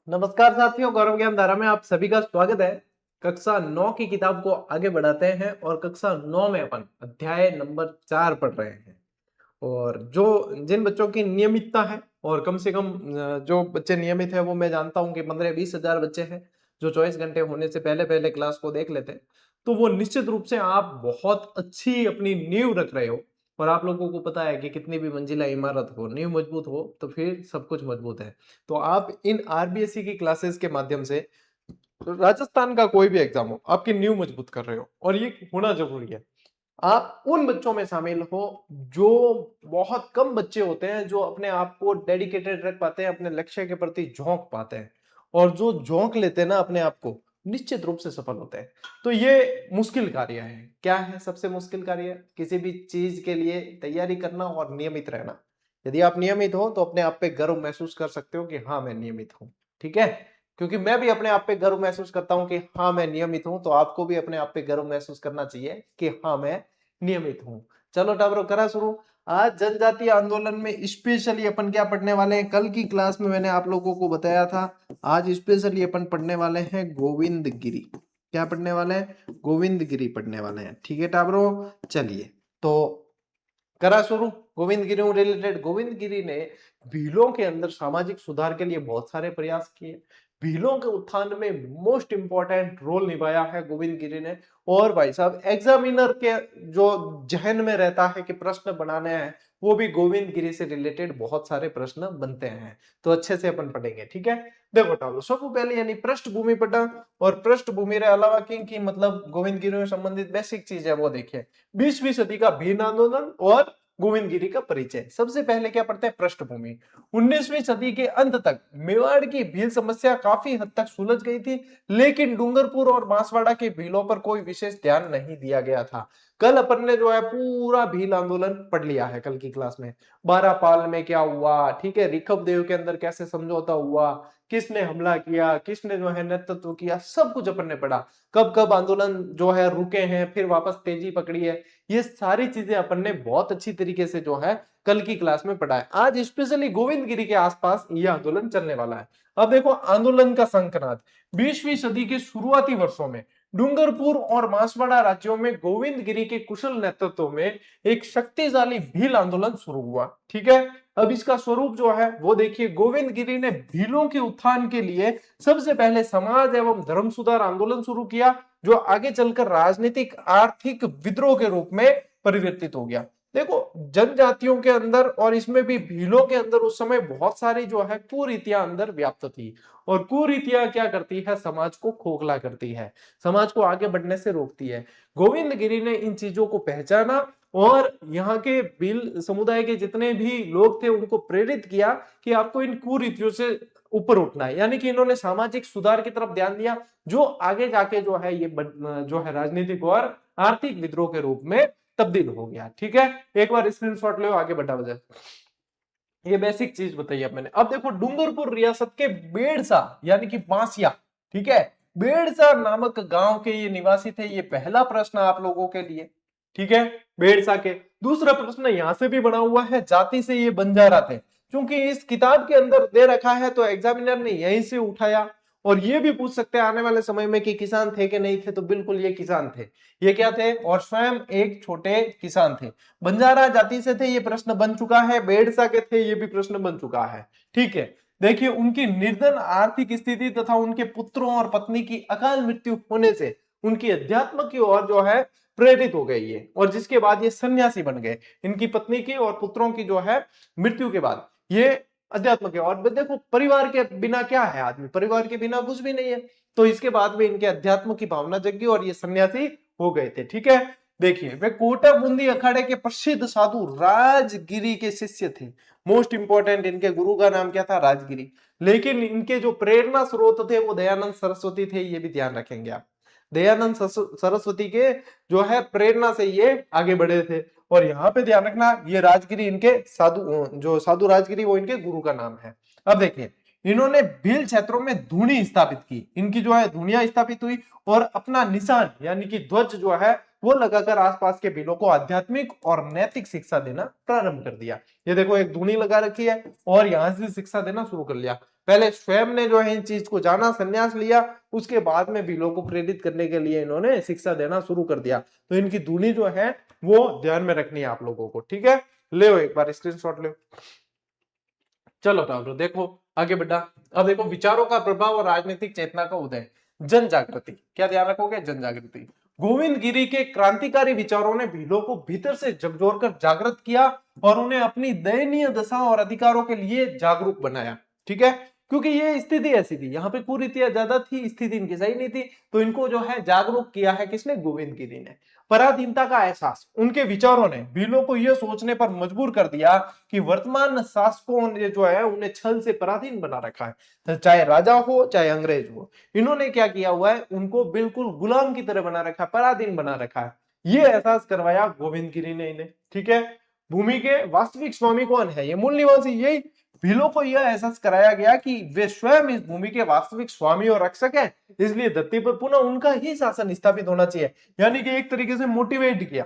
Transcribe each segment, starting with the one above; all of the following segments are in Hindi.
नमस्कार साथियों, गौरव ज्ञान धारा में आप सभी का स्वागत है। कक्षा 9 की किताब को आगे बढ़ाते हैं और कक्षा 9 में अपन अध्याय नंबर 4 पढ़ रहे हैं। और जो जिन बच्चों की नियमितता है और कम से कम जो बच्चे नियमित है, वो मैं जानता हूं कि 15-20 हजार बच्चे हैं जो 24 घंटे होने से पहले पहले क्लास को देख लेते हैं। तो वो निश्चित रूप से आप बहुत अच्छी अपनी नींव रख रहे हो। और आप लोगों को पता है कि कितनी भी मंजिला इमारत हो, नींव मजबूत हो तो फिर सब कुछ मजबूत है। तो आप इन आरबीएसई की क्लासेस के माध्यम से राजस्थान का कोई भी एग्जाम हो, आपकी नींव मजबूत कर रहे हो और ये होना जरूरी है। आप उन बच्चों में शामिल हो जो बहुत कम बच्चे होते हैं जो अपने आप को डेडिकेटेड रख पाते हैं, अपने लक्ष्य के प्रति झोंक पाते हैं। और जो झोंक लेते हैं ना अपने आप को, निश्चित रूप से सफल होते हैं। तो ये मुश्किल कार्य है। क्या है सबसे मुश्किल कार्य? किसी भी चीज के लिए तैयारी करना और नियमित रहना। यदि आप नियमित हो तो अपने आप पे गर्व महसूस कर सकते हो कि हाँ मैं नियमित हूं। ठीक है, क्योंकि मैं भी अपने आप पे गर्व महसूस करता हूं कि हाँ मैं नियमित हूं। तो आपको भी अपने आप पे गर्व महसूस करना चाहिए कि हाँ मैं नियमित हूं। चलो टाबरो, करा शुरू। आज जनजातीय आंदोलन में स्पेशली अपन क्या पढ़ने वाले हैं? कल की क्लास में मैंने आप लोगों को बताया था। आज स्पेशली अपन पढ़ने वाले हैं गोविंद गिरी। क्या पढ़ने वाले हैं? गोविंद गिरी पढ़ने वाले हैं। ठीक है टाबरो, चलिए तो करा शुरू। गोविंद गिरी रिलेटेड, गोविंद गिरी ने भीलों के अंदर सामाजिक सुधार के लिए बहुत सारे प्रयास किए। भीलों के उत्थान में मोस्ट इंपॉर्टेंट रोल निभाया है गोविंद गिरी ने। और भाई साहब, एग्जामिनर के जो जहन में रहता है कि प्रश्न बनाने हैं, वो भी गोविंद गिरी से रिलेटेड बहुत सारे प्रश्न बनते हैं। तो अच्छे से अपन पढ़ेंगे। ठीक है, देखो टालो, सबसे पहले यानी पृष्ठभूमि पढ़ा। और पृष्ठभूमि रे अलावा की मतलब गोविंद गिरी से संबंधित बेसिक चीज है वो देखिए। 20वीं सदी का भील आंदोलन और गोविंद गिरी का परिचय। सबसे पहले क्या पढ़ते हैं? पृष्ठभूमि। 19वीं सदी के अंत तक मेवाड़ की भील समस्या काफी हद तक सुलझ गई थी, लेकिन डूंगरपुर और बांसवाड़ा के भीलों पर कोई विशेष ध्यान नहीं दिया गया था। कल अपन ने जो है पूरा भील आंदोलन पढ़ लिया है कल की क्लास में। 12 पाल में क्या हुआ, ठीक है, रिखब देव के अंदर कैसे समझौता हुआ, किसने हमला किया, किसने जो है नेतृत्व किया, सब कुछ अपन ने पढ़ा। कब कब आंदोलन जो है रुके हैं, फिर वापस तेजी पकड़ी है, ये सारी चीजें अपन ने बहुत अच्छी तरीके से जो है कल की क्लास में पढ़ा है। आज स्पेशली गोविंद गिरी के आसपास ये आंदोलन चलने वाला है। अब देखो आंदोलन का संकनाद। 20वीं सदी के शुरुआती वर्षों में डूंगरपुर और बांसवाड़ा राज्यों में गोविंद गिरी के कुशल नेतृत्व में एक शक्तिशाली भील आंदोलन शुरू हुआ। ठीक है, अब इसका स्वरूप जो है वो देखिए। गोविंद गिरी ने भीलों के उत्थान के लिए सबसे पहले समाज एवं धर्म सुधार आंदोलन शुरू किया, जो आगे चलकर राजनीतिक आर्थिक विद्रोह के रूप में परिवर्तित हो गया। देखो, जनजातियों के अंदर और इसमें भी भीलों के अंदर उस समय बहुत सारी जो है कुरीतियां अंदर व्याप्त थी। और कुरीतियां क्या करती है? समाज को खोखला करती है, समाज को आगे बढ़ने से रोकती है। गोविंद गिरी ने इन चीजों को पहचाना और यहाँ के भील समुदाय के जितने भी लोग थे उनको प्रेरित किया कि आपको इन कुरीतियों से ऊपर उठना है। यानी कि इन्होंने सामाजिक सुधार की तरफ ध्यान दिया, जो आगे जाके जो है ये जो है राजनीतिक और आर्थिक विद्रोह के रूप में तब्दील हो गया। ठीक है, एक बार स्क्रीनशॉट लो, आगे बढ़ा वजह। ये बेसिक चीज बताई अब मैंने। अब देखो, डूंगरपुर रियासत के बेड़सा यानी कि बांसिया, ठीक है, बेड़सा नामक गांव के ये निवासी थे। ये पहला प्रश्न आप लोगों के लिए। ठीक है, बेड़सा के। दूसरा प्रश्न यहां से भी बना हुआ है, जाति से ये बंजारा थे। क्योंकि इस किताब के अंदर दे रखा है तो एग्जामिनर ने यहीं से उठाया। और ये भी पूछ सकते हैं आने वाले समय में कि किसान थे कि नहीं थे, तो बिल्कुल ये किसान थे। ये क्या थे? और स्वयं एक छोटे किसान थे। बंजारा जाति से थे, ये प्रश्न बन चुका है। बेड़सा के थे, ये भी प्रश्न बन चुका है। ठीक है, देखिए, उनकी निर्धन आर्थिक स्थिति तथा उनके पुत्रों और पत्नी की अकाल मृत्यु होने से उनकी अध्यात्म की ओर जो है प्रेरित हो गई है, और जिसके बाद ये सन्यासी बन गए। इनकी पत्नी की और पुत्रों की जो है मृत्यु के बाद ये अध्यात्म के। और देखो, परिवार के बिना क्या है आदमी? परिवार के बिना कुछ भी नहीं है। तो इसके बाद में इनके अध्यात्म की भावना जगी और ये सन्यासी हो गए थे। ठीक है, देखिए, वे कोटा बूंदी अखाड़े के प्रसिद्ध साधु राजगिरी के शिष्य थे। मोस्ट इंपॉर्टेंट, इनके गुरु का नाम क्या था? राजगिरी। लेकिन इनके जो प्रेरणा स्रोत थे वो दयानंद सरस्वती थे, ये भी ध्यान रखेंगे आप। दयानंद सरस्वती के जो है प्रेरणा से ये आगे बढ़े थे। और यहाँ पे ध्यान रखना, ये राजगिरी इनके साधु, जो साधु राजगिरी, वो इनके गुरु का नाम है। अब देखिए, इन्होंने भील क्षेत्रों में धुनी स्थापित की। इनकी जो है धुनिया स्थापित हुई और अपना निशान यानी कि ध्वज जो है वो लगाकर आसपास के भीलों को आध्यात्मिक और नैतिक शिक्षा देना प्रारंभ कर दिया। ये देखो एक धुनी लगा रखी है और यहाँ से शिक्षा देना शुरू कर लिया। पहले स्वयं ने जो है इन चीज को जाना, संन्यास लिया, उसके बाद में भीलों को प्रेरित करने के लिए इन्होंने शिक्षा देना शुरू कर दिया। तो इनकी धुनी जो है वो ध्यान में रखनी है आप लोगों को, ठीक है। ले एक बार स्क्रीनशॉट ले। चलो टावरो देखो आगे बढ़ा। अब देखो विचारों का प्रभाव और राजनीतिक चेतना का उदय। जन जागृति, क्या ध्यान रखोगे? जन जागृति। गोविंद गिरी के क्रांतिकारी विचारों ने भीलों को भीतर से झकझोर कर जागृत किया और उन्हें अपनी दयनीय दशा और अधिकारों के लिए जागरूक बनाया, ठीक है। क्योंकि ये स्थिति ऐसी थी, यहाँ पे कुरीतियां ज्यादा थी, स्थिति इनकी सही नहीं थी, तो इनको जो है जागरूक किया है किसने? गोविंद गिरी ने। पराधीनता का एहसास, उनके विचारों ने भीलों को यह सोचने पर मजबूर कर दिया कि वर्तमान शासकों ने जो है उन्हें छल से पराधीन बना रखा है, चाहे राजा हो चाहे अंग्रेज हो। इन्होंने क्या किया हुआ है? उनको बिल्कुल गुलाम की तरह बना रखा है, पराधीन बना रखा है। ये एहसास करवाया गोविंद गिरी ने इन्हें, ठीक है। भूमि के वास्तविक स्वामी कौन है? ये मूल निवासी। यही भीलों को यह एहसास कराया गया कि वे स्वयं इस भूमि के वास्तविक स्वामी और रक्षक हैं, इसलिए धरती पर पुनः उनका ही शासन स्थापित होना चाहिए। यानी कि एक तरीके से मोटिवेट किया,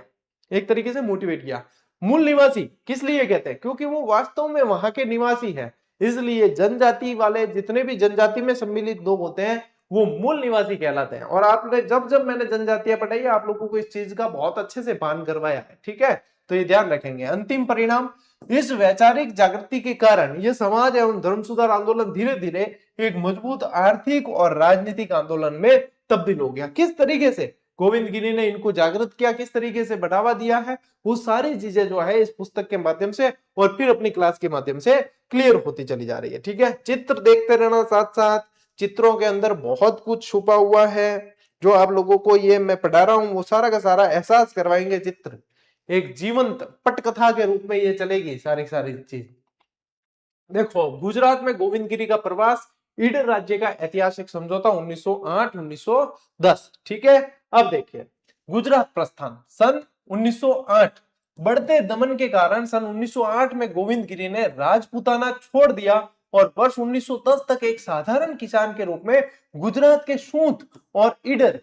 एक तरीके से मोटिवेट किया। मूल निवासी किस लिए कहते हैं? क्योंकि वो वास्तव में वहां के निवासी है, इसलिए जनजाति वाले जितने भी जनजाति में सम्मिलित लोग होते हैं वो मूल निवासी कहलाते हैं। और आपने जब जब मैंने जनजातियां पढ़ाई आप लोगों को इस चीज का बहुत अच्छे से भान करवाया है, ठीक है, तो ये ध्यान रखेंगे। अंतिम परिणाम, इस वैचारिक जागृति के कारण यह समाज एवं धर्म सुधार आंदोलन धीरे धीरे एक मजबूत आर्थिक और राजनीतिक आंदोलन में तब्दील हो गया। किस तरीके से गोविंद गिरी ने इनको जागृत किया, किस तरीके से बढ़ावा दिया है, वो सारी चीजें जो है इस पुस्तक के माध्यम से और फिर अपनी क्लास के माध्यम से क्लियर होती चली जा रही है, ठीक है। चित्र देखते रहना, साथ साथ चित्रों के अंदर बहुत कुछ छुपा हुआ है जो आप लोगों को ये मैं पढ़ा रहा हूं वो सारा का सारा एहसास करवाएंगे। चित्र एक जीवंत पटकथा के रूप में ये चलेगी सारी सारी चीज। देखो गुजरात में गोविंद गिरी का प्रवास, ईडर राज्य का ऐतिहासिक समझौता 1908-1910, ठीक है। अब देखिए गुजरात प्रस्थान सन 1908। बढ़ते दमन के कारण सन 1908 में गोविंद गिरी ने राजपूताना छोड़ दिया और वर्ष 1910 तक एक साधारण किसान के रूप में गुजरात के सूंत और ईडर,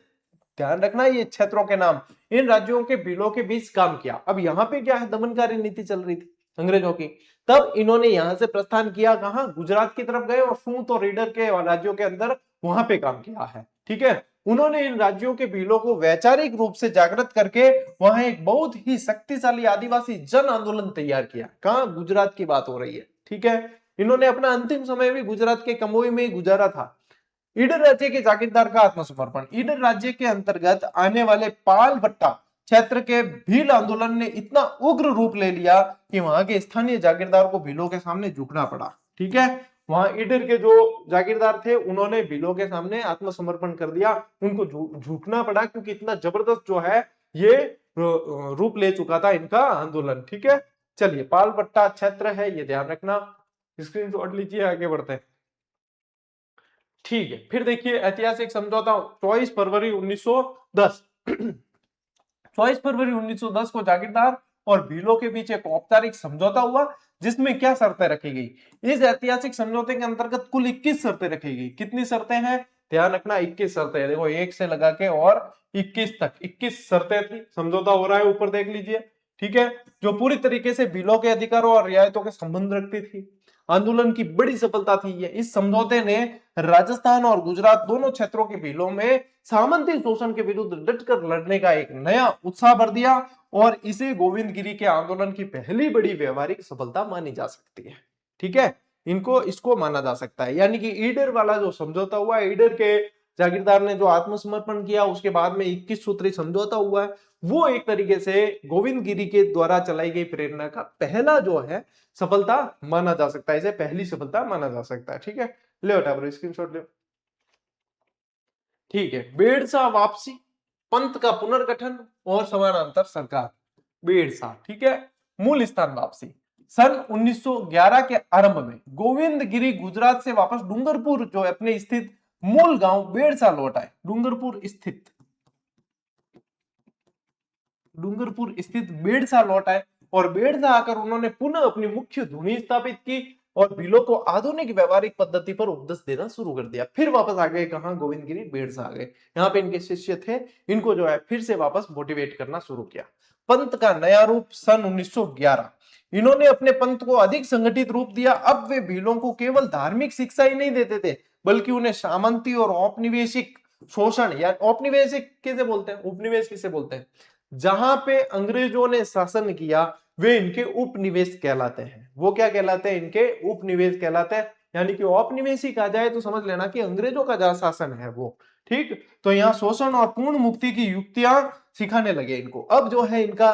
ध्यान रखना ये क्षेत्रों के नाम, इन राज्यों के भीलों के बीच काम किया। अब यहाँ पे क्या है? दमनकारी नीति चल रही थी अंग्रेजों की। तब इन्होंने यहां से प्रस्थान किया, कहां? गुजरात की तरफ गए और सूंत और रीडर के राज्यों के अंदर वहां पे काम किया है, ठीक है। उन्होंने इन राज्यों के भीलों को वैचारिक रूप से जागृत करके वहां एक बहुत ही शक्तिशाली आदिवासी जन आंदोलन तैयार किया। कहां? गुजरात की बात हो रही है, ठीक है। इन्होंने अपना अंतिम समय भी गुजरात के कमोई में गुजारा था। ईडर राज्य के जागीरदार का आत्मसमर्पण, ईडर राज्य के अंतर्गत आने वाले पाल भट्टा क्षेत्र के भील आंदोलन ने इतना उग्र रूप ले लिया कि वहां के स्थानीय जागीरदार को भीलों के सामने झुकना पड़ा, ठीक है। वहां ईडर के जो जागीरदार थे उन्होंने भीलों के सामने आत्मसमर्पण कर दिया, उनको झुकना पड़ा क्योंकि इतना जबरदस्त जो है ये रूप ले चुका था इनका आंदोलन, ठीक है। चलिए पाल भट्टा क्षेत्र है, ये ध्यान रखना, स्क्रीनशॉट लीजिए, आगे बढ़ते हैं, ठीक है। फिर देखिए ऐतिहासिक समझौता 24 फरवरी 1910। 24 फरवरी 1910 को जागीरदार और भीलों के बीच एक औपचारिक समझौता हुआ जिसमें क्या शर्तें रखी गई? इस ऐतिहासिक समझौते के अंतर्गत कुल 21 शर्तें रखी गई। कितनी शर्तें हैं? ध्यान रखना 21 शर्तें हैं। देखो एक से लगा के और 21 तक 21 शर्तें थी। समझौता हो रहा है, ऊपर देख लीजिए, ठीक है, जो पूरी तरीके से भीलों के अधिकारों और रियायतों के संबंध रखती थी। आंदोलन की बड़ी सफलता थी ये। इस समझौते ने राजस्थान और गुजरात दोनों क्षेत्रों के भीलों में सामंती शोषण के विरुद्ध डटकर लड़ने का एक नया उत्साह भर दिया और इसे गोविंद गिरी के आंदोलन की पहली बड़ी व्यवहारिक सफलता मानी जा सकती है, ठीक है। इनको इसको माना जा सकता है, यानी कि ईडर वाला जो समझौता हुआ, ईडर के जागीरदार ने जो आत्मसमर्पण किया, उसके बाद में 21 सूत्री समझौता हुआ है, वो एक तरीके से गोविंद गिरी के द्वारा चलाई गई प्रेरणा का पहला जो है सफलता माना जा सकता है, इसे पहली सफलता माना जा सकता है, ठीक है। ले उठा स्क्रीनशॉट ले, ठीक है। बेड़सा वापसी, पंत का पुनर्गठन और समानांतर सरकार, बेड़सा, ठीक है। मूल स्थान वापसी, सन 1911 के आरंभ में गोविंद गिरी गुजरात से वापस डूंगरपुर जो अपने स्थित मूल गांव बेड़सा लौट आए। डूंगरपुर स्थित बेड़सा लौट आए और बेड़सा आकर उन्होंने पुनः अपनी मुख्य धुनी स्थापित की और भीलों को आधुनिक व्यवहारिक पद्धति पर उपदेश देना शुरू कर दिया। फिर वापस आ गए कहां, गोविंदगिरी बेड़सा आ गए। यहाँ पे इनके शिष्य थे, इनको जो है फिर से वापस मोटिवेट करना शुरू किया। पंत का नया रूप सन 1911, इन्होंने अपने पंथ को अधिक संगठित रूप दिया। अब वे भीलों को केवल धार्मिक शिक्षा ही नहीं देते थे, बल्कि उन्हें सामंती और औपनिवेशिक शोषण, या औपनिवेशिक किसे बोलते हैं, उपनिवेश किसे बोलते हैं, जहां पे अंग्रेजों ने शासन किया, वे इनके उपनिवेश कहलाते हैं। वो क्या कहलाते हैं, इनके उपनिवेश कहलाते हैं। यानी कि औपनिवेशिक कहा जाए तो समझ लेना कि अंग्रेजों का जहां शासन है वो, ठीक। तो यहाँ शोषण और पूर्ण मुक्ति की युक्तियां सिखाने लगे इनको। अब जो है इनका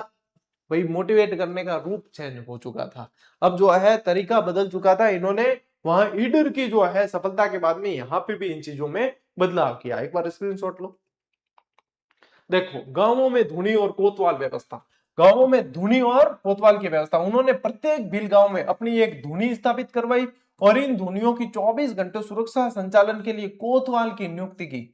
वही मोटिवेट करने का रूप चेंज हो चुका था, अब जो है तरीका बदल चुका था। इन्होंने वहां ईडर की जो है सफलता के बाद में यहाँ पे भी इन चीजों में बदलाव किया। एक बार स्क्रीनशॉट लो, देखो गांवों में धुनी और कोतवाल व्यवस्था, गांवों में धुनी और कोतवाल की व्यवस्था, उन्होंने प्रत्येक भील गांव में अपनी एक धुनी स्थापित करवाई और इन धुनियों की 24 घंटे सुरक्षा संचालन के लिए कोतवाल की नियुक्ति की।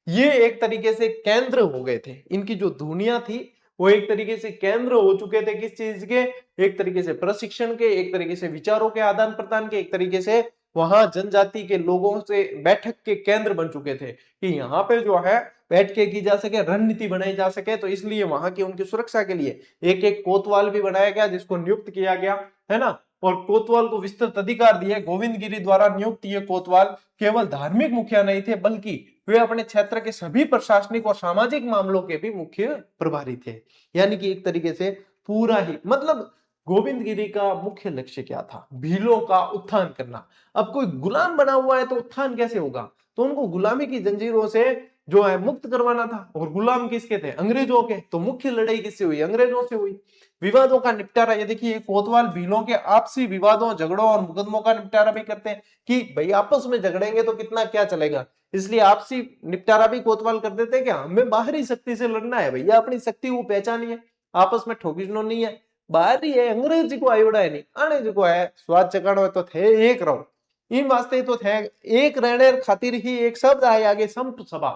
ये एक तरीके से केंद्र हो गए थे, इनकी जो धुनिया थी वो एक तरीके से केंद्र हो चुके थे। किस चीज के, एक तरीके से प्रशिक्षण के, एक तरीके से विचारों के आदान प्रदान के, एक तरीके से वहां जनजाति के लोगों से बैठक के केंद्र बन चुके थे कि यहाँ पे जो है बैठ के की जा सके, रणनीति बनाई जा सके। तो इसलिए वहां की उनकी सुरक्षा के लिए एक एक कोतवाल भी बनाया गया, जिसको नियुक्त किया गया, है ना। और कोतवाल को विस्तृत अधिकार दिए। गोविंदगिरी द्वारा नियुक्त ये कोतवाल केवल धार्मिक मुखिया नहीं थे, बल्कि वे अपने क्षेत्र के सभी प्रशासनिक और सामाजिक मामलों के भी मुख्य प्रभारी थे। यानी कि एक तरीके से पूरा ही, मतलब गोविंदगिरी का मुख्य लक्ष्य क्या था, भीलों का उत्थान करना। अब कोई गुलाम बना हुआ है तो उत्थान कैसे होगा, तो उनको गुलामी की जंजीरों से जो है मुक्त करवाना था। और गुलाम किसके थे, अंग्रेजों के। तो मुख्य लड़ाई किससे हुई, अंग्रेजों से हुई। विवादों का निपटारा, ये देखिए कोतवाल भीलों के आपसी विवादों, झगड़ों और मुकदमों का निपटारा भी करते हैं कि भाई आपस में झगड़ेंगे तो कितना क्या चलेगा, इसलिए आपसी निपटारा भी कोतवाल कर देते हैं। क्या हमें बाहरी शक्ति से लड़ना है, भैया अपनी शक्ति वो पहचानी है, आपस में ठोकिनो नहीं है। बाहरी है अंग्रेज जी को आयोड़ा है नहीं, आने जी को है स्वाद चकानो तो थे एक रहो, इन वास्ते तो थे एक रहने खातिर ही एक शब्द आए आगे, संप सभा।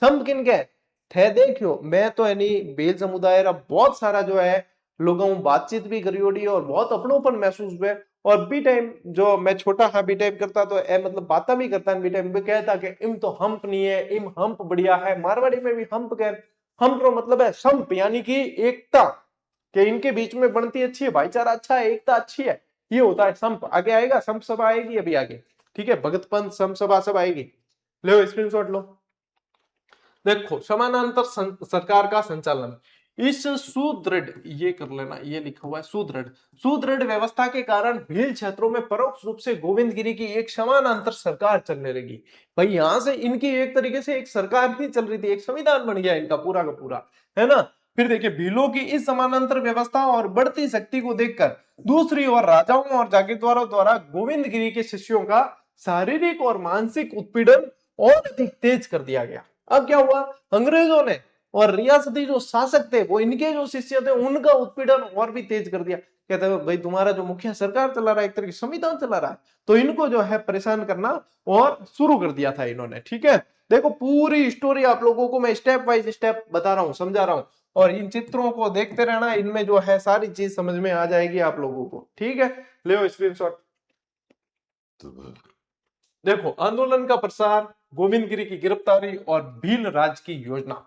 संप किन के थे, देखियो मैं तो यानी बेल समुदाय रा बहुत सारा जो है लोगों बातचीत भी करी ओडी और बहुत अपनोपन महसूस हुए। और बी टाइम जो मैं छोटा हाँ बी टाइम करता तो ए मतलब बात भी करता बी टाइम में कहता कि इम तो हम्प नहीं है, इम हम्प बढ़िया है। मारवाड़ी में भी हम्प कह, हम्प तो मतलब है संप, यानी कि एकता, कि इनके बीच में बनती अच्छी है, भाईचारा अच्छा है, एकता अच्छी है, ये होता है संप। आगे आएगा संप सभा आएगी अभी आगे, ठीक है, भगत पंथ संप सभा सब आएगी। लो स्क्रीनशॉट लो, देखो समानांतर सरकार का संचालन। इस सुदृढ़, ये कर लेना, ये लिखा हुआ है सुदृढ़, सुदृढ़ व्यवस्था के कारण भील क्षेत्रों में परोक्ष रूप से गोविंदगिरी की एक समानांतर सरकार चलने लगी। भाई यहां से इनकी एक तरीके से एक सरकार ही चल रही थी, एक संविधान बन गया इनका पूरा का पूरा, है ना। फिर देखिए भीलों की इस समानांतर व्यवस्था और बढ़ती शक्ति को देखकर दूसरी ओर राजाओं और जागीरदारों द्वारा गोविंदगिरी के शिष्यों का शारीरिक और मानसिक उत्पीड़न और अधिक तेज कर दिया गया। अब क्या हुआ, अंग्रेजों ने और रियासती जो शासक थे वो इनके जो शिष्य थे उनका उत्पीड़न और भी तेज कर दिया। कहते हैं भाई तुम्हारा जो मुखिया सरकार चला रहा है, एक तरह की संविधान चला रहा है, तो इनको जो है परेशान करना और शुरू कर दिया था इन्होंने। ठीक है, देखो पूरी स्टोरी आप लोगों को मैं स्टेप बाय स्टेप बता रहा हूं, समझा रहा हूं, और इन चित्रों को देखते रहना, इनमें जो है सारी चीज समझ में आ जाएगी आप लोगों को। ठीक है, ले स्क्रीनशॉट। देखो आंदोलन का प्रसार, गोविंदगिरी की गिरफ्तारी और भील राज की योजना।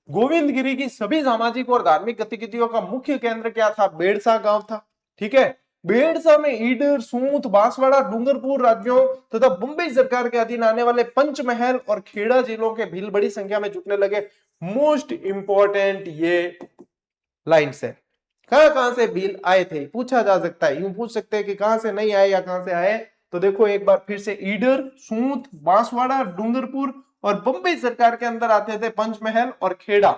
गोविंदगिरी की सभी सामाजिक और धार्मिक गतिविधियों का मुख्य केंद्र क्या था, बेड़सा गांव था। ठीक है, बेड़सा में ईडर, सूंत, बांसवाड़ा, डूंगरपुर राज्यों तथा मुंबई सरकार के अधीन आने वाले पंचमहल और खेड़ा जिलों के भील बड़ी संख्या में जुटने लगे। मोस्ट इंपॉर्टेंट ये लाइन्स है, कहां से भील आए थे पूछा जा सकता है, यूं पूछ सकते हैं कि कहां से नहीं आए या कहां से आए। तो देखो एक बार फिर से, ईडर, सूंत, बांसवाड़ा, डूंगरपुर और बंबई सरकार के अंदर आते थे पंचमहल और खेड़ा।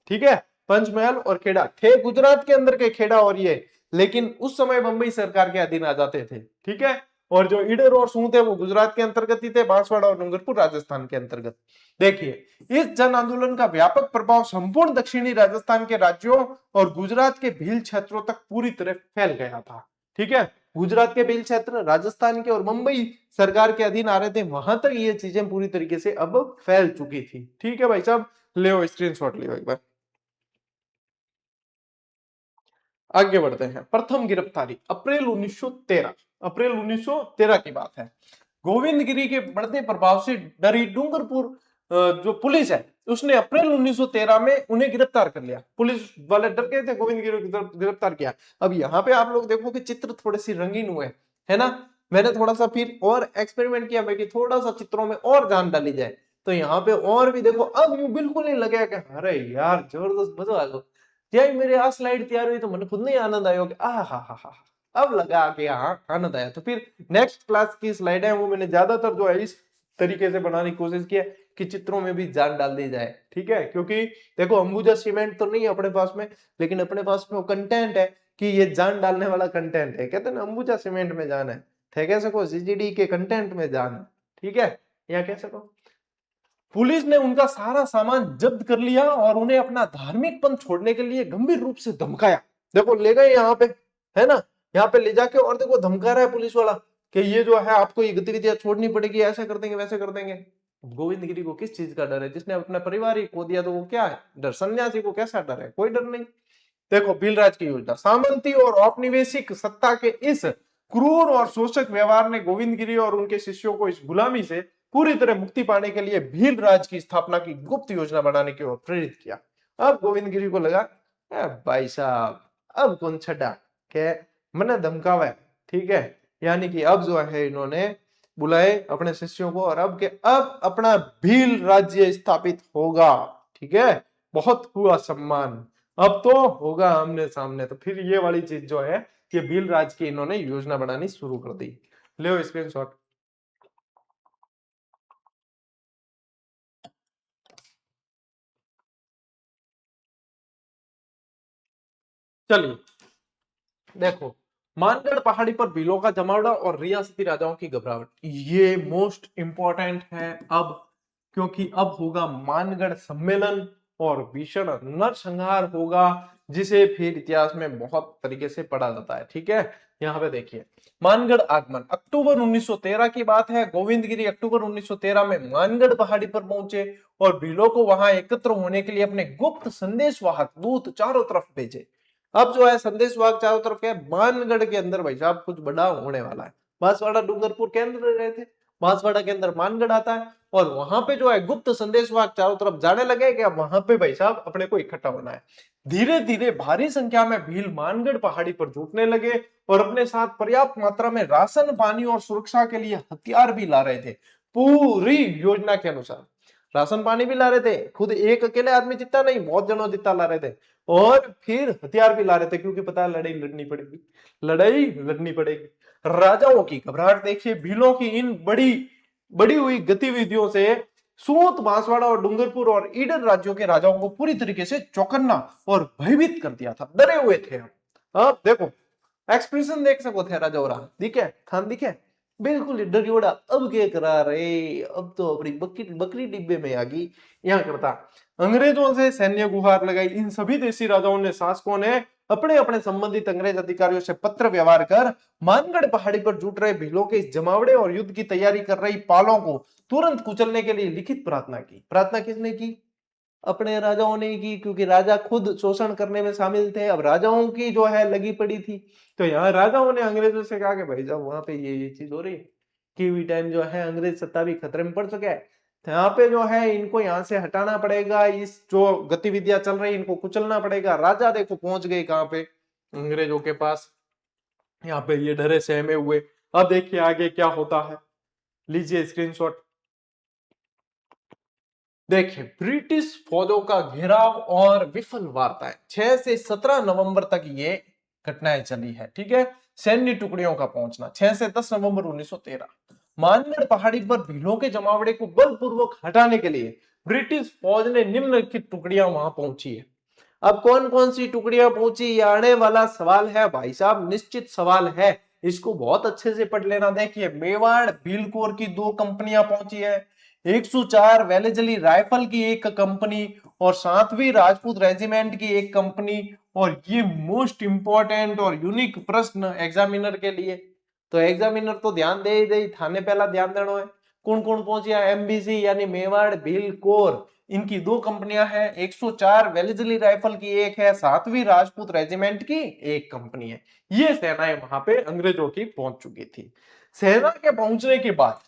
ठीक है, पंचमहल और खेड़ा थे गुजरात के अंदर के खेड़ा और ये, लेकिन उस समय बंबई सरकार के अधीन आ जाते थे। ठीक है, और जो ईडर और सूंत है वो गुजरात के अंतर्गत ही थे, बांसवाड़ा और डूंगरपुर राजस्थान के अंतर्गत। देखिए इस जन आंदोलन का व्यापक प्रभाव संपूर्ण दक्षिणी राजस्थान के राज्यों और गुजरात के भील क्षेत्रों तक पूरी तरह फैल गया था। ठीक है, गुजरात के भील क्षेत्र, राजस्थान के और मुंबई सरकार के अधीन आ रहे थे, वहां तक ये चीजें पूरी तरीके से अब फैल चुकी थी। ठीक है भाई साहब, ले स्क्रीनशॉट लियो एक बार। आगे बढ़ते हैं। प्रथम गिरफ्तारी अप्रैल 1913, अप्रैल 1913 की बात है। गोविंदगिरी के बढ़ते प्रभाव से डरी डूंगरपुर जो पुलिस है उसने अप्रैल 1913 में उन्हें गिरफ्तार कर लिया। पुलिस वाले डर गए थे, गोविंदगिरी को गिरफ्तार किया। अब यहाँ पे आप लोग देखो कि चित्र थोड़े सी रंगीन हुए, है ना। मैंने थोड़ा सा फिर और एक्सपेरिमेंट किया मैं कि थोड़ा सा चित्रों में और जान डाली जाए, तो यहाँ पे और भी देखो अब यूं बिल्कुल नहीं लगे कि अरे यार जबरदस्त मजा आ गया। जय मेरे आ स्लाइड तैयार हुई तो मुझे खुद नहीं आनंद आया कि हा अब लगा कि हाँ आनंद आया। तो फिर नेक्स्ट क्लास की स्लाइड है वो मैंने ज्यादातर जो है इस तरीके से बनाने की कोशिश की है कि चित्रों में भी जान डाल दी जाए, ठीक है। क्योंकि देखो अंबुजा सीमेंट तो नहीं है अपने पास में, लेकिन अपने पास में वो कंटेंट है कि ये जान डालने वाला कंटेंट है। कहते हैं ना अंबुजा सीमेंट में जान है, कह सको सीजीडी के कंटेंट में जान है, ठीक है, या कह सको। पुलिस ने उनका सारा सामान जब्त कर लिया और उन्हें अपना धार्मिक पंथ छोड़ने के लिए गंभीर रूप से धमकाया। देखो ले गए यहाँ पे, है ना, यहाँ पे ले जाके और देखो धमका रहा है पुलिस वाला कि ये जो है आपको ये गतिविधियां छोड़नी पड़ेगी, ऐसा कर देंगे वैसे कर देंगे। गोविंदगिरी को किस चीज का डर है? जिसने अपना परिवार ही खो दिया तो वो क्या है डर? सन्यासी को कैसा डर है? कोई डर नहीं। देखो भीलराज की योजना, सामंती और औपनिवेशिक सत्ता के इस क्रूर और शोषक व्यवहार ने गोविंदगिरी और उनके शिष्यों को इस गुलामी से पूरी तरह मुक्ति पाने के लिए भीलराज की स्थापना की गुप्त योजना बनाने की ओर प्रेरित किया। अब गोविंदगिरी को लगा भाई साहब अब कौन छड़ा के मना धमकावा है, ठीक है। यानी कि अब जो है इन्होंने बुलाए अपने शिष्यों को और अब के अब अपना भील राज्य स्थापित होगा, ठीक है। बहुत हुआ सम्मान, अब तो होगा आमने सामने। तो फिर ये वाली चीज जो है ये भील राज की इन्होंने योजना बनानी शुरू कर दी। ले स्क्रीनशॉट। चलिए देखो, मानगढ़ पहाड़ी पर भीलों का जमावड़ा और रियासती राजाओं की घबराहट, ये मोस्ट इंपॉर्टेंट है अब, क्योंकि अब होगा मानगढ़ सम्मेलन और भीषण नरसंहार होगा, जिसे फिर इतिहास में बहुत तरीके से पढ़ा जाता है, ठीक है। यहाँ पे देखिए मानगढ़ आगमन अक्टूबर 1913 की बात है। गोविंदगिरी अक्टूबर 1913 में मानगढ़ पहाड़ी पर पहुंचे और भीलों को वहां एकत्र होने के लिए अपने गुप्त संदेशवाहक दूत चारों तरफ भेजे। अब जो है संदेश वाहक चारों तरफ क्या है, मानगढ़ के अंदर भाई साहब कुछ बड़ा होने वाला है। बांसवाड़ा डूंगरपुर के अंदर रहे थे, बांसवाड़ा के अंदर मानगढ़ आता है और वहां पे जो है गुप्त संदेश वाहक चारों तरफ जाने लगे कि अब वहां पे भाई साहब अपने को इकट्ठा होना है। धीरे धीरे भारी संख्या में भील मानगढ़ पहाड़ी पर जुटने लगे और अपने साथ पर्याप्त मात्रा में राशन पानी और सुरक्षा के लिए हथियार भी ला रहे थे। पूरी योजना के अनुसार राशन पानी भी ला रहे थे, खुद एक अकेले आदमी जितना नहीं बहुत जनों जितना ला रहे थे, और फिर हथियार भी ला रहे थे क्योंकि पता है लड़ाई लड़नी पड़ेगी, लड़ाई लड़नी पड़ेगी। राजाओं की घबराहट देखिए, भीलों की इन बड़ी बड़ी हुई गतिविधियों से सूत, बांसवाड़ा और डूंगरपुर और ईडर राज्यों के राजाओं को पूरी तरीके से चौकन्ना और भयभीत कर दिया था, डरे हुए थे। अब देखो एक्सप्रेशन देख सको थे राजा और दिखे खान दिखे बिल्कुल डरियोड़ा, अब क्या करा रहे, अब तो अपनी बकरी डिब्बे में आ गई यहाँ करता। अंग्रेजों से सैन्य गुहार लगाई। इन सभी देशी राजाओं ने शासकों ने अपने अपने संबंधित अंग्रेज अधिकारियों से पत्र व्यवहार कर मानगढ़ पहाड़ी पर जुट रहे भीलों के इस जमावड़े और युद्ध की तैयारी कर रही पालों को तुरंत कुचलने के लिए लिखित प्रार्थना की। प्रार्थना किसने की? अपने राजाओं ने की, क्योंकि राजा खुद शोषण करने में शामिल थे। अब राजाओं की जो है लगी पड़ी थी, तो यहाँ राजाओं ने अंग्रेजों से कहा कि भाई साहब वहां पे ये चीज हो रही है कि भी टाइम जो है अंग्रेज सत्ता भी खतरे में पड़ चुका है, तो यहाँ पे जो है इनको यहाँ से हटाना पड़ेगा, इस जो गतिविधियां चल रही इनको कुचलना पड़ेगा। राजा देखो पहुंच गए कहाँ पे, अंग्रेजों के पास। यहाँ पे ये डरे सहमे हुए। अब देखिए आगे क्या होता है, लीजिए स्क्रीनशॉट। देखिए ब्रिटिश फौजों का घेराव और विफल वार्ताएं, 6 से 17 नवंबर तक ये घटनाएं चली है, ठीक है। सैन्य टुकड़ियों का पहुंचना 6 से 10 नवंबर 1913। मानगढ़ पहाड़ी पर भीलों के जमावड़े को बलपूर्वक हटाने के लिए ब्रिटिश फौज ने निम्नलिखित टुकड़ियां वहां पहुंची है। अब कौन कौन सी टुकड़ियां पहुंची, ये आने वाला सवाल है भाई साहब, निश्चित सवाल है, इसको बहुत अच्छे से पढ़ लेना। देखिए मेवाड़ भीलकोर की 2 कंपनियां पहुंची है, 104 वेलेजली राइफल की 1 कंपनी और 7वीं राजपूत रेजिमेंट की 1 कंपनी। और ये मोस्ट इंपॉर्टेंट और यूनिक प्रश्न एग्जामिनर के लिए, तो एग्जामिनर तो ध्यान दे ही दे, थाने पहला ध्यान देना है। कौन कौन पहुंची है? एमबीसी यानी मेवाड़ भील कोर, इनकी 2 कंपनियां हैं, 104 वेलेस्ली राइफल की एक है, 7वीं राजपूत रेजिमेंट की एक कंपनी है। ये सेनाएं वहां पे अंग्रेजों की पहुंच चुकी थी। सेना के पहुंचने के बाद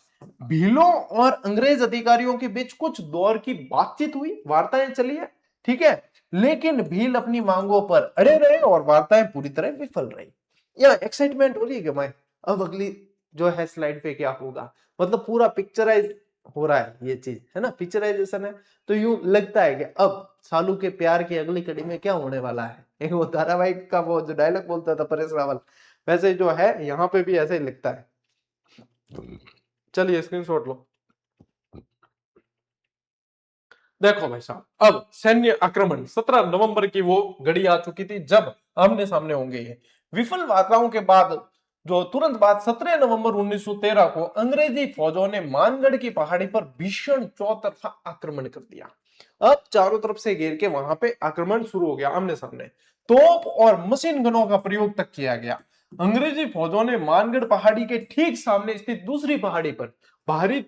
भीलों और अंग्रेज अधिकारियों के बीच कुछ दौर की बातचीत हुई, वार्ताएं चली है, ठीक है। लेकिन भील अपनी मांगों पर अड़े रहे और वार्ताएं पूरी तरह विफल रही। यह एक्साइटमेंट हो रही है कि मैं अब अगली जो है स्लाइड पे क्या होगा, मतलब पूरा पिक्चराइज हो रहा है ये चीज, है ना, पिक्चराइजेशन है। तो यूं लगता है कि अब सालू के प्यार की अगली कड़ी में क्या होने वाला है। एक वो धारावाहिक का वो जो डायलॉग बोलता था परेश रावल, वैसे जो है यहाँ पे भी ऐसे ही लिखता है। चलिए स्क्रीनशॉट लो। देखो भाई साहब, अब सैन्य आक्रमण 17 नवंबर की वो घड़ी आ चुकी थी जब आमने सामने होंगे ये। विफल वार्ताओं के बाद जो तुरंत बाद 17 नवंबर 1913 को अंग्रेजी फौजों ने मानगढ़ की पहाड़ी पर भीषण चौतरफा आक्रमण कर दिया। अब चारों तरफ से घेर के वहां पे आक्रमण शुरू हो गया, आमने सामने तोप और मशीन गनों का प्रयोग तक किया गया। अंग्रेजी फौजों ने मानगढ़ पहाड़ी के ठीक सामने स्थित दूसरी पहाड़ी पर भारी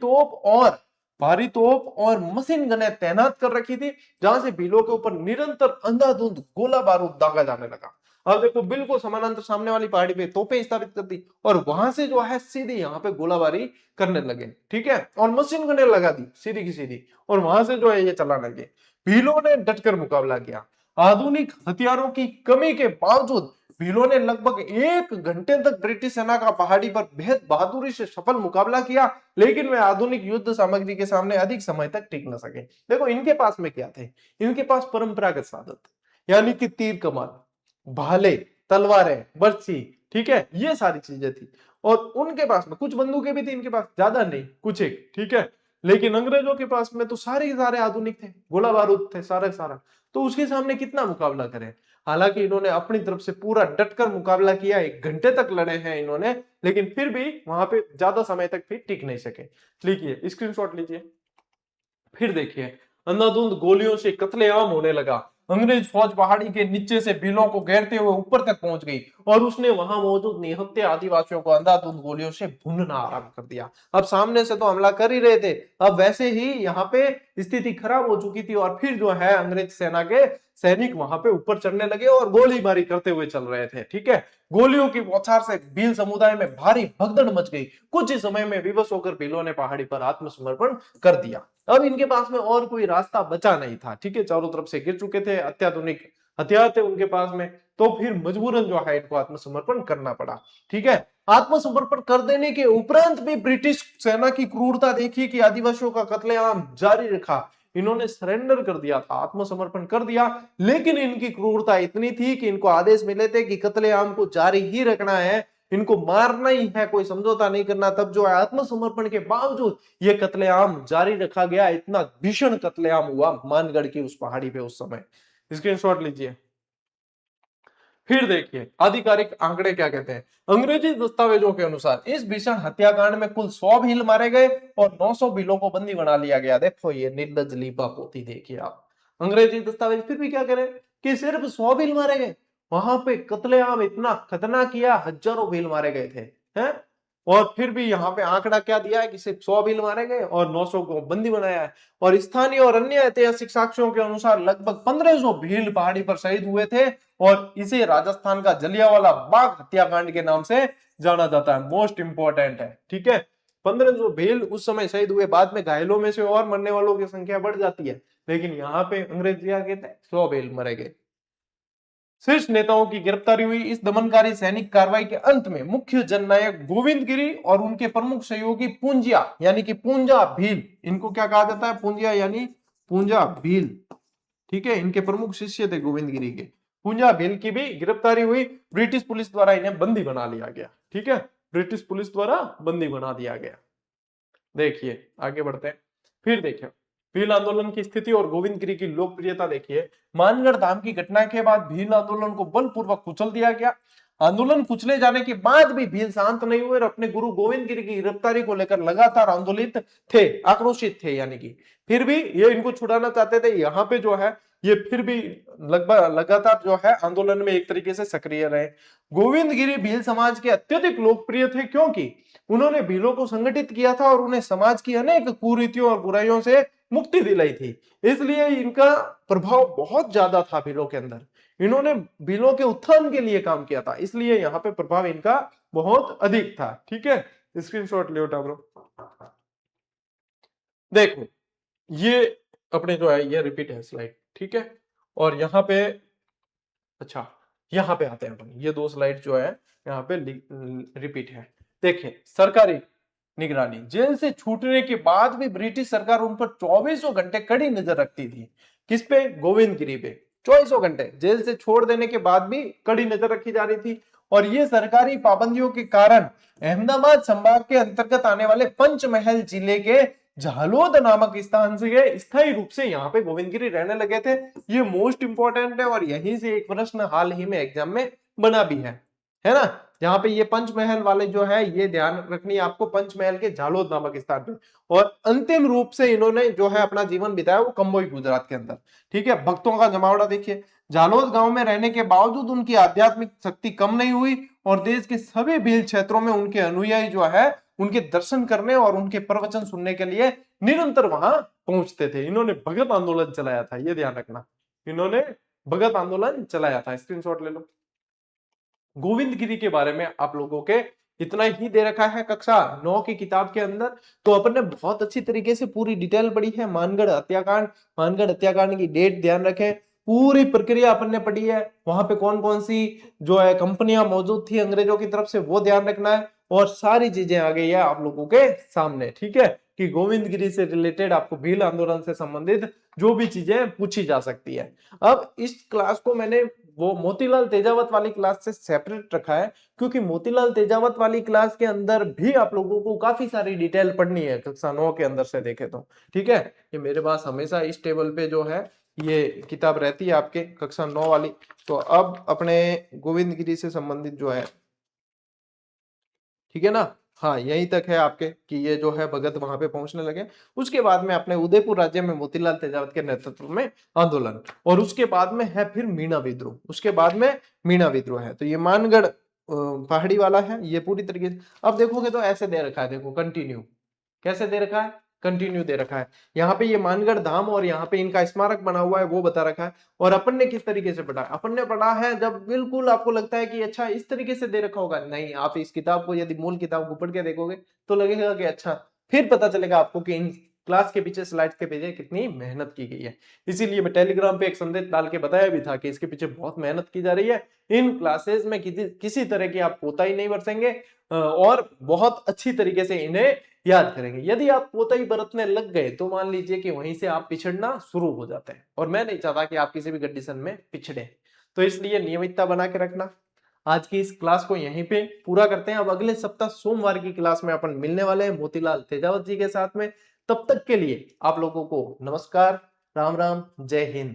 तोप और मशीन गनें तैनात कर रखी थी, जहां से भीलों के ऊपर निरंतर अंधाधुंध गोला बारूद दागा जाने लगा। अब देखो बिल्कुल समानांतर सामने वाली पहाड़ी पे तोपें स्थापित कर दी और वहां से जो है सीधी यहाँ पे गोलाबारी करने लगे, ठीक है, और मशीन गनें लगा दी सीधी की सीधी, और वहां से जो है ये चलाने लगे। भीलों ने डटकर मुकाबला किया। आधुनिक हथियारों की कमी के बावजूद भीलों ने लगभग 1 घंटे तक ब्रिटिश सेना का पहाड़ी पर बेहद बहादुरी से सफल मुकाबला किया, लेकिन वे आधुनिक युद्ध सामग्री के सामने अधिक समय तक टिक न सके। देखो इनके पास में क्या थे, इनके पास परंपरागत साधन, यानी कि तीर कमान, भाले, तलवारें, बर्छी, ठीक है, ये सारी चीजें थी। और उनके पास में कुछ बंदूकें भी थी, इनके पास ज्यादा नहीं, कुछ एक, ठीक है। लेकिन अंग्रेजों के पास में तो सारे आधुनिक थे, गोला बारूद थे सारा, तो उसके सामने कितना मुकाबला करें। हालांकि इन्होंने अपनी तरफ से पूरा डटकर मुकाबला किया, 1 घंटे तक लड़े हैं इन्होंने, लेकिन फिर भी वहां पे ज्यादा समय तक भी टिक नहीं सके। लिखिए, स्क्रीनशॉट लीजिए। फिर देखिए, अंधाधुंध गोलियों से कत्लेआम होने लगा। अंग्रेज फौज पहाड़ी के नीचे से भीलों को घेरते हुए ऊपर तक पहुंच गई और उसने वहां मौजूद निहत्थे आदिवासियों को अंधाधुंध गोलियों से भूनना आरंभ कर दिया। अब सामने से तो हमला कर ही रहे थे, अब वैसे ही यहाँ पे स्थिति खराब हो चुकी थी और फिर जो है अंग्रेज सेना के सैनिक वहां पे ऊपर चढ़ने लगे और गोलीबारी करते हुए चल रहे थे, ठीक है। गोलियों की बौछार से भील समुदाय में भारी भगदड़ मच गई। कुछ ही समय में विवश होकर भीलों ने पहाड़ी पर आत्मसमर्पण कर दिया। अब इनके पास में और कोई रास्ता बचा नहीं था, ठीक है, चारों तरफ से गिर चुके थे, अत्याधुनिक हथियार थे उनके पास में, तो फिर मजबूरन जो है इनको आत्मसमर्पण करना पड़ा, ठीक है। आत्मसमर्पण कर देने के उपरांत भी ब्रिटिश सेना की क्रूरता देखी कि आदिवासियों का कत्लेआम जारी रखा। इन्होंने सरेंडर कर दिया था, आत्मसमर्पण कर दिया, लेकिन इनकी क्रूरता इतनी थी कि इनको आदेश मिले थे कि कत्लेआम को जारी ही रखना है, इनको मारना ही है, कोई समझौता नहीं करना। तब जो है आत्मसमर्पण के बावजूद ये कत्लेआम जारी रखा गया। इतना भीषण कत्लेआम हुआ मानगढ़ की उस पहाड़ी पे उस समय। स्क्रीनशॉट लीजिए। फिर देखिए आधिकारिक आंकड़े क्या कहते हैं। अंग्रेजी दस्तावेजों के अनुसार इस भीषण हत्याकांड में कुल 100 भील मारे गए और 900 भीलों को बंदी बना लिया गया। देखो ये निर्लज लीपापोती, देखिए आप, अंग्रेजी दस्तावेज फिर भी क्या करें कि सिर्फ 100 भील मारे गए। वहां पे कत्लेआम इतना खतरनाक किया, हजारों भील मारे गए थे, हैं। और फिर भी यहाँ पे आंकड़ा क्या दिया है कि सिर्फ 100 भील मारे गए और 900 को बंदी बनाया है। और स्थानीय और अन्य ऐतिहासिक साक्ष्यों के अनुसार लगभग 1500 भील पहाड़ी पर शहीद हुए थे और इसे राजस्थान का जलियांवाला बाग हत्याकांड के नाम से जाना जाता है। मोस्ट इंपॉर्टेंट है, ठीक है। 1500 भील उस समय शहीद हुए, बाद में घायलों में से और मरने वालों की संख्या बढ़ जाती है, लेकिन यहाँ पे अंग्रेज क्या कहते हैं, 100 भील मरे गए। शीर्ष नेताओं की गिरफ्तारी हुई। इस दमनकारी सैनिक कार्रवाई के अंत में मुख्य जननायक गोविंद गिरी और उनके प्रमुख सहयोगी पूंजिया यानी कि पूंजा भील, इनको क्या कहा जाता है, पूंजिया यानी पूंजा भील, ठीक है, इनके प्रमुख शिष्य थे गोविंद गिरी के। पूंजा भील की भी गिरफ्तारी हुई। ब्रिटिश पुलिस द्वारा इन्हें बंदी बना लिया गया, ठीक है, ब्रिटिश पुलिस द्वारा बंदी बना दिया गया। देखिए आगे बढ़ते हैं। फिर देखिए भील आंदोलन की स्थिति और गोविंद गिरी की लोकप्रियता देखिए। मानगढ़ धाम की घटना के बाद भील आंदोलन को बलपूर्वक कुचल दिया गया। आंदोलन कुचले जाने के बाद भी भील शांत नहीं हुए और अपने गुरु गोविंद गिरी की गिरफ्तारी को लेकर लगातार आंदोलित थे, आक्रोशित थे, यानी कि फिर भी ये इनको छुड़ाना चाहते थे। यहाँ पे जो है ये फिर भी लगभग लगातार जो है आंदोलन में एक तरीके से सक्रिय रहे। गोविंद गिरी भील समाज के अत्यधिक लोकप्रिय थे क्योंकि उन्होंने भीलों को संगठित किया था और उन्हें समाज की अनेक कुरीतियों और बुराइयों से मुक्ति दिलाई थी, इसलिए इनका प्रभाव बहुत ज्यादा था भीलों के अंदर। इन्होंने भीलों के उत्थान के लिए काम किया था, इसलिए यहाँ पे प्रभाव इनका बहुत अधिक था। ठीक है, स्क्रीनशॉट ले उठा ब्रो। देखो ये अपने जो है ये रिपीट है स्लाइड, ठीक है। और यहाँ पे अच्छा यहाँ पे आते हैं अपन, ये दो स्लाइड जो है यहाँ पे रिपीट है। देखिए सरकारी निगरानी, जेल से छूटने के बाद भी ब्रिटिश सरकार उन पर 24 घंटे कड़ी नजर रखती थी। किस पे? गोविंद गिरी पे 24 घंटे जेल से छोड़ देने के बाद भी कड़ी नजर रखी जा रही थी। और ये सरकारी पाबंदियों के कारण अहमदाबाद संभाग के अंतर्गत आने वाले पंचमहल जिले के झालोद नामक स्थान से स्थायी रूप से यहाँ पे गोविंद गिरी रहने लगे थे। ये मोस्ट इंपॉर्टेंट है और यहीं से एक प्रश्न हाल ही में एग्जाम में बना भी है ना। यहाँ पे ये पंचमहल वाले जो है ये ध्यान रखनी है आपको, पंचमहल के झालोद नामक स्थान पे। और अंतिम रूप से इन्होंने जो है अपना जीवन बिताया वो कंबोई गुजरात के अंदर। ठीक है, भक्तों का जमावड़ा देखिए, झालोद गांव में रहने के बावजूद उनकी आध्यात्मिक शक्ति कम नहीं हुई और देश के सभी भील क्षेत्रों में उनके अनुयायी जो है उनके दर्शन करने और उनके प्रवचन सुनने के लिए निरंतर वहां पहुंचते थे। इन्होंने भगत आंदोलन चलाया था, ये ध्यान रखना, इन्होंने भगत आंदोलन चलाया था। स्क्रीनशॉट ले लो। गोविंद गिरी के बारे में आप लोगों के इतना ही दे रखा है कक्षा 9 की किताब के अंदर। तो अपन ने बहुत अच्छी तरीके से पूरी डिटेल पढ़ी है। मानगढ़ हत्याकांड की डेट ध्यान रखें, पूरी प्रक्रिया अपन ने पढ़ी है। वहां पे कौन कौन सी जो है कंपनियां मौजूद थी अंग्रेजों की तरफ से, वो ध्यान रखना है। और सारी चीजें आ गई है आप लोगों के सामने। ठीक है, कि गोविंद गिरी से रिलेटेड आपको भील आंदोलन से संबंधित जो भी चीजें पूछी जा सकती है। अब इस क्लास को मैंने वो मोतीलाल तेजावत वाली क्लास से सेपरेट रखा है, क्योंकि मोतीलाल तेजावत वाली क्लास के अंदर भी आप लोगों को काफी सारी डिटेल पढ़नी है कक्षा 9 के अंदर से देखे तो। ठीक है, ये मेरे पास हमेशा इस टेबल पे जो है ये किताब रहती है आपके कक्षा 9 वाली। तो अब अपने गोविंद गिरी से संबंधित जो है, ठीक है ना, हाँ यहीं तक है आपके कि ये जो है भगत वहां पे पहुंचने लगे। उसके बाद में अपने उदयपुर राज्य में मोतीलाल तेजावत के नेतृत्व में आंदोलन, और उसके बाद में है फिर मीणा विद्रोह। उसके बाद में मीणा विद्रोह है। तो ये मानगढ़ पहाड़ी वाला है ये पूरी तरीके से। अब देखोगे तो ऐसे दे रखा है, देखो कंटिन्यू, कैसे दे रखा है, कंटिन्यू दे रखा है। यहाँ पे ये मानगढ़ धाम और यहाँ पे इनका स्मारक बना हुआ है वो बता रखा है। और अपन ने किस तरीके से पढ़ा, अपन ने पढ़ा है जब बिल्कुल आपको लगता है कि अच्छा इस तरीके से दे रखा होगा, नहीं, आप इस किताब को यदि मूल किताब को पढ़ के देखोगे तो लगेगा कि अच्छा, फिर पता चलेगा आपको कि इन क्लास के पीछे, स्लाइड्स के पीछे कितनी मेहनत की गई है। इसीलिए मैं टेलीग्राम पे एक संदेश डाल के बताया भी था कि इसके पीछे बहुत मेहनत की जा रही है। इन क्लासेस में किसी तरह की आप कोताही नहीं बरतेंगे और बहुत अच्छी तरीके से इन्हें याद करेंगे। यदि आप कोताही बरतने लग गए तो मान लीजिए कि वहीं से आप पिछड़ना शुरू हो जाते हैं, और मैं नहीं चाहता कि आप किसी भी कंडीशन में पिछड़े। तो इसलिए नियमितता बना के रखना। आज की इस क्लास को यहीं पे पूरा करते हैं। अब अगले सप्ताह सोमवार की क्लास में अपन मिलने वाले हैं मोतीलाल तेजावत जी के साथ में। तब तक के लिए आप लोगों को नमस्कार, राम राम, जय हिंद।